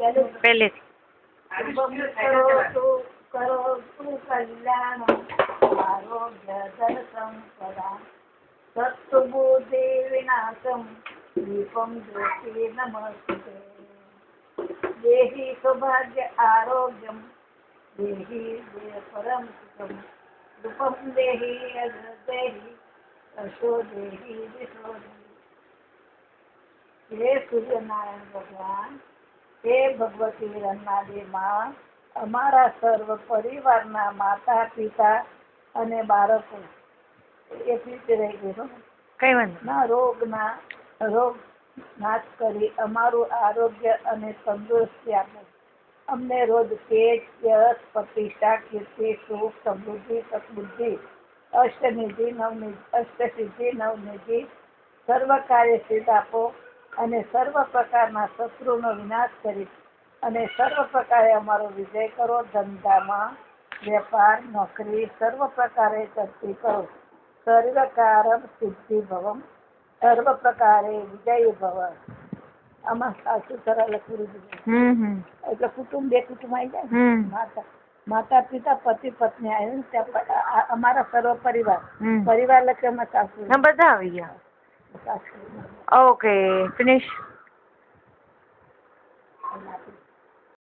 પહેલેથી કરો તું કલ્યાણ આરોગ્ય ધન સંપદા સત્બુદ્ધિ વિનાશમ દીપમ જ્યોતિ નમસ્તે દેહી સૌભાગ્ય આરોગ્યમ દેહી દેહ પરમ સુખમ રૂપમ દેહી દેહી અશો દેહી દિશો હે સૂર્યનારાયણ ભગવાન હે ભગવતી રન્નાદેવી માં અમારા સર્વ પરિવારના માતા પિતા અને બાળકો એ રીતે રહી ગયું કઈ વાંધો રોગ નાશ કરી અમારું આરોગ્ય અને તંદુરસ્તી આપો અમને રોજ તેજ યશ પ્રતિષ્ઠા કીર્તિ સુખ સમૃદ્ધિ સદબુદ્ધિ અષ્ટનિધિ અષ્ટસિદ્ધિ નવનિધિ સર્વ કાર્ય સિદ્ધ આપો અને સર્વ પ્રકારના શત્રુનો વિનાશ કરી અને સર્વ પ્રકારે અમારો વિજય કરો ધંધામાં વેપાર નોકરી સર્વ પ્રકારે તરક્કી કરો સર્વકારમ સિદ્ધિ ભવમ સર્વ પ્રકારે વિજય ભવ આમાં સાસુ સરળ પૂરી દીધું એટલે કુટુંબ બે કુટુંબ આવી જાય માતા પિતા પતિ પત્ની આવ્યું અમારા સર્વ પરિવાર લખે એમાં સાસુ બધા આવી ગયા. Okay finish.